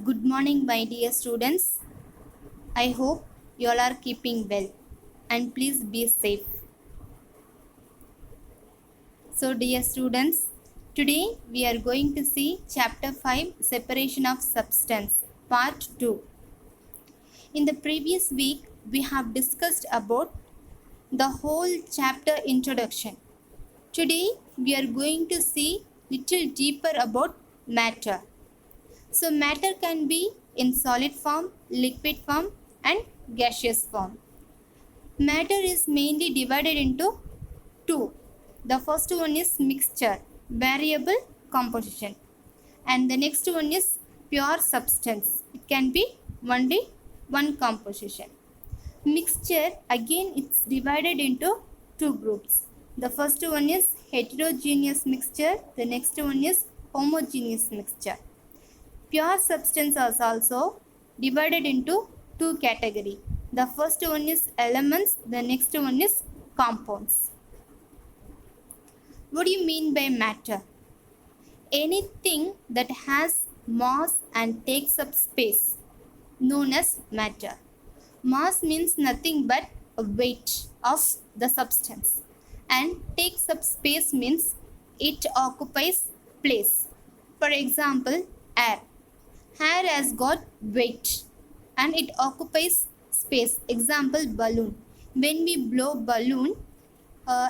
Good morning, my dear students. I hope you all are keeping well and please be safe. So, dear students, today we are going to see Chapter 5 Separation of Substance, Part 2. In the previous week, we have discussed about the whole chapter introduction. Today, we are going to see little deeper about matter. So matter can be in solid form, liquid form and gaseous form. Matter is mainly divided into two. The first one is mixture, variable composition, and the next one is pure substance. It can be only one composition. Mixture, again it's divided into two groups. The first one is heterogeneous mixture, the next one is homogeneous mixture. Pure substance is also divided into two categories. The first one is elements, the next one is compounds. What do you mean by matter? Anything that has mass and takes up space, known as matter. Mass means nothing but a weight of the substance, and takes up space means it occupies place. For example, air. Air has got weight and it occupies space. Example, balloon. When we blow balloon,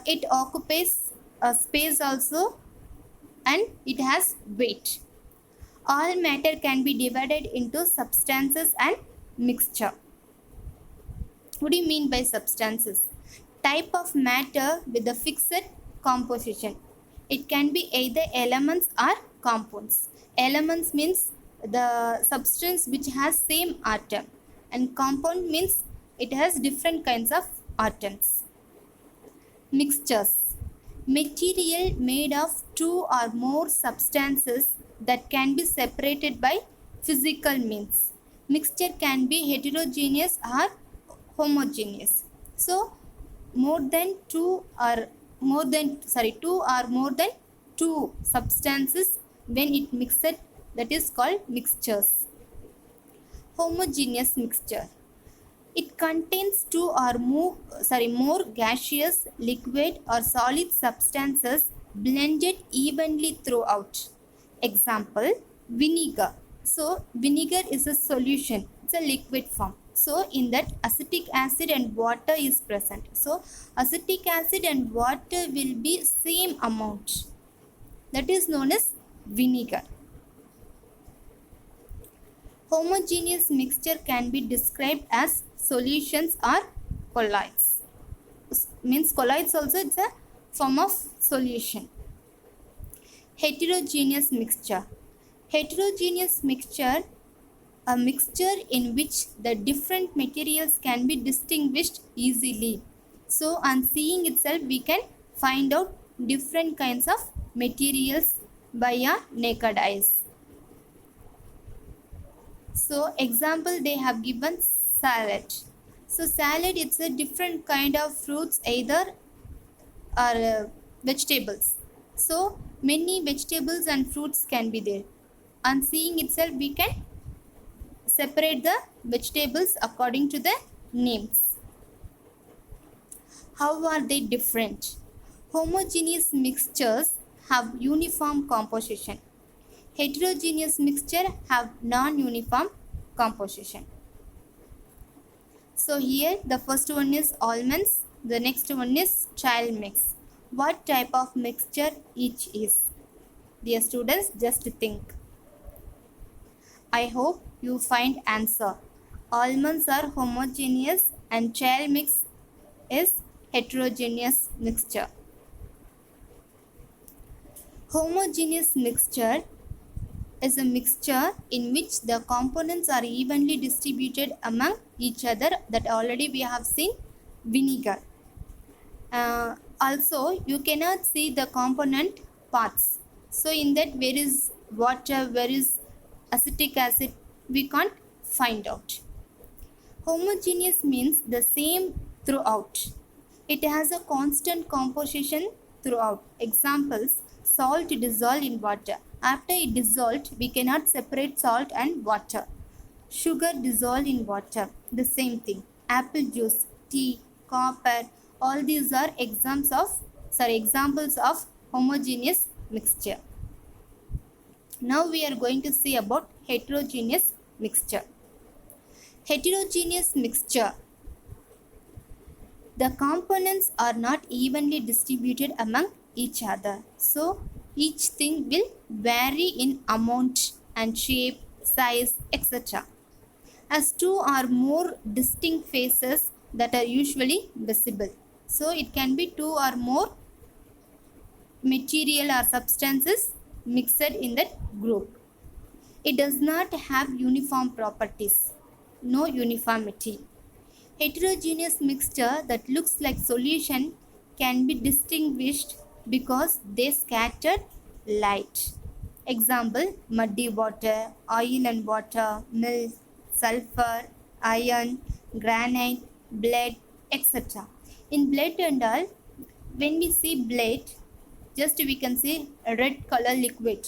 it occupies space also and it has weight. All matter can be divided into substances and mixture. What do you mean by substances? Type of matter with a fixed composition. It can be either elements or compounds. Elements means the substance which has same atom, and compound means it has different kinds of atoms. Mixtures. Material made of two or more substances that can be separated by physical means. Mixture can be heterogeneous or homogeneous. So two or more than two substances, when it mixed, that is called mixtures. Homogeneous mixture. It contains two or more gaseous, liquid or solid substances blended evenly throughout. Example, vinegar. So vinegar is a solution. It's a liquid form. So in that acetic acid and water is present. So acetic acid and water will be same amount. That is known as vinegar. Homogeneous mixture can be described as solutions or colloids. Means colloids also, it's a form of solution. Heterogeneous mixture. Heterogeneous mixture, a mixture in which the different materials can be distinguished easily. So on seeing itself, we can find out different kinds of materials by our naked eyes. So example, they have given salad. So salad, it's a different kind of fruits either or vegetables. So many vegetables and fruits can be there. On seeing itself, we can separate the vegetables according to the names. How are they different? Homogeneous mixtures have uniform composition. Heterogeneous mixture have non-uniform composition. So here the first one is almonds, the next one is trail mix. What type of mixture each is? Dear students, just think. I hope you find answer. Almonds are homogeneous and trail mix is heterogeneous mixture. Homogeneous mixture is a mixture in which the components are evenly distributed among each other. That already we have seen vinegar. Also, you cannot see the component parts. So in that, where is water, where is acetic acid, we can't find out. Homogeneous means the same throughout. It has a constant composition throughout. Examples, salt dissolved in water. After it dissolved, we cannot separate salt and water. Sugar dissolved in water, the same thing. Apple juice, tea, copper, all these are examples of homogeneous mixture. Now we are going to see about heterogeneous mixture. Heterogeneous mixture. The components are not evenly distributed among each other. So each thing will vary in amount and shape, size, etc. As two or more distinct phases that are usually visible. So it can be two or more material or substances mixed in that group. It does not have uniform properties, no uniformity. Heterogeneous mixture that looks like solution can be distinguished because they scatter light. Example, muddy water, oil and water, milk, sulfur, iron, granite, blood, etc. In blood and all, when we see blood, just we can see a red color liquid.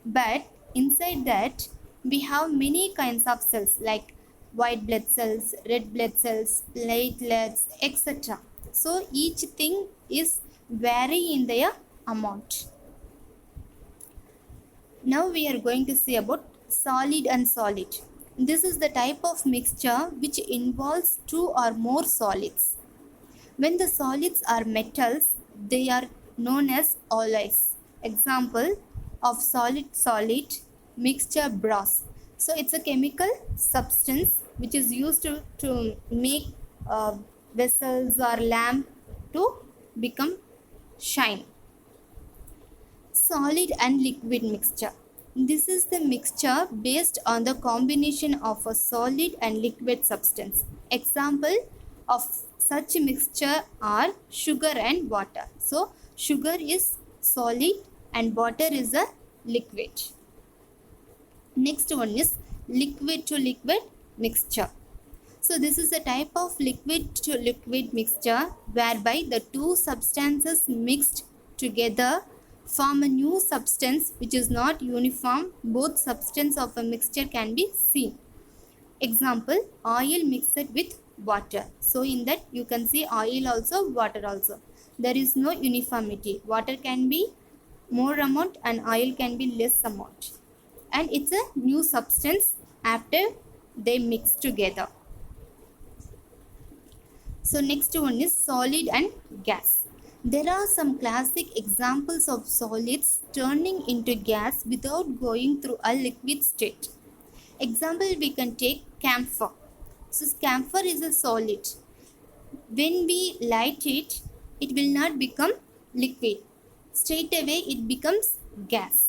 But inside that, we have many kinds of cells like white blood cells, red blood cells, platelets, etc. So each thing is vary in their amount. Now we are going to see about solid and solid. This is the type of mixture which involves two or more solids. When the solids are metals, they are known as alloys. Example of solid-solid mixture brass. So it's a chemical substance which is used to make vessels or lamp to become shine. Solid and liquid mixture. This is the mixture based on the combination of a solid and liquid substance. Example of such mixture are sugar and water. So sugar is solid and water is a liquid. Next one is liquid to liquid mixture. So this is a type of liquid to liquid mixture whereby the two substances mixed together form a new substance which is not uniform. Both substance of a mixture can be seen. Example, oil mixed with water. So in that you can see oil also, water also. There is no uniformity. Water can be more amount and oil can be less amount. And it's a new substance after they mix together. So next one is solid and gas. There are some classic examples of solids turning into gas without going through a liquid state. Example, we can take camphor. So camphor is a solid. When we light it, it will not become liquid. Straight away it becomes gas.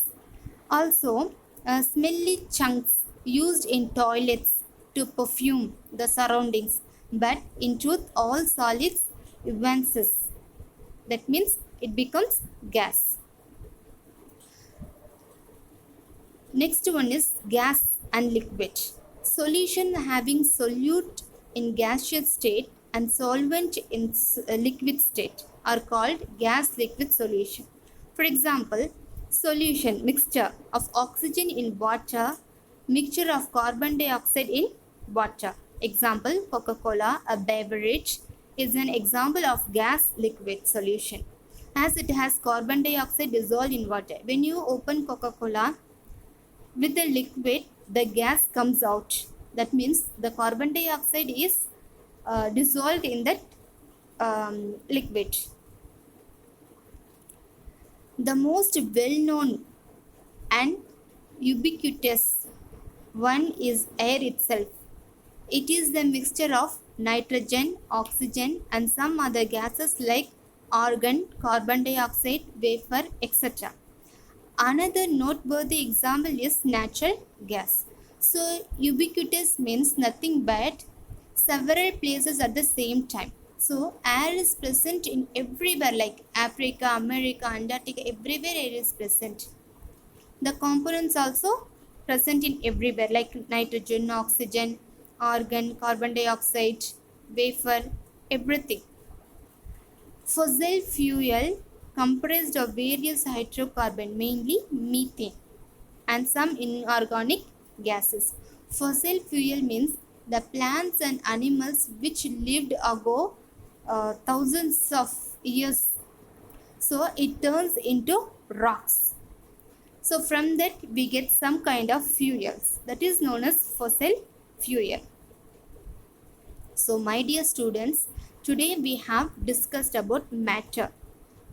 Also, smelly chunks used in toilets to perfume the surroundings. But in truth, all solids evanesce. That means it becomes gas. Next one is gas and liquid. Solution having solute in gaseous state and solvent in liquid state are called gas liquid solution. For example, solution mixture of oxygen in water, mixture of carbon dioxide in water. Example, Coca-Cola, a beverage, is an example of gas liquid solution as it has carbon dioxide dissolved in water. When you open Coca-Cola with the liquid, the gas comes out. That means the carbon dioxide is dissolved in that liquid. The most well-known and ubiquitous one is air itself. It is the mixture of nitrogen, oxygen and some other gases like argon, carbon dioxide, vapor, etc. Another noteworthy example is natural gas. So ubiquitous means nothing but several places at the same time. So air is present in everywhere like Africa, America, Antarctica, everywhere air is present. The components also present in everywhere like nitrogen, oxygen, argon, carbon dioxide, vapor, everything. Fossil fuel comprised of various hydrocarbons, mainly methane, and some inorganic gases. Fossil fuel means the plants and animals which lived ago thousands of years. So it turns into rocks. So from that we get some kind of fuels, that is known as fossil fuel. So my dear students, today we have discussed about matter.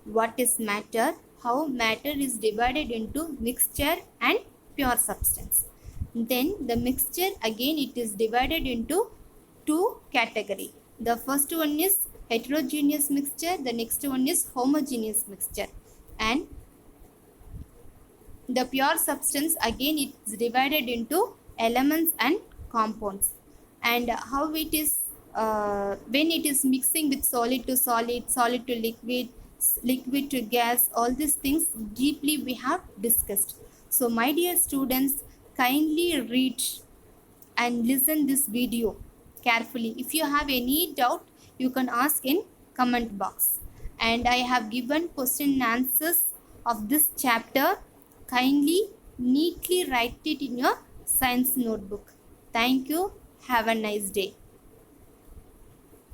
What is matter? How matter is divided into mixture and pure substance. Then the mixture, again it is divided into two categories. The first one is heterogeneous mixture, the next one is homogeneous mixture. And the pure substance, again it is divided into elements and compounds. And how it is when it is mixing with solid to solid, solid to liquid, liquid to gas, all these things deeply we have discussed. So my dear students, kindly read and listen this video carefully. If you have any doubt, you can ask in comment box. And I have given question and answers of this chapter. Kindly neatly write it in your science notebook. Thank you. Have a nice day.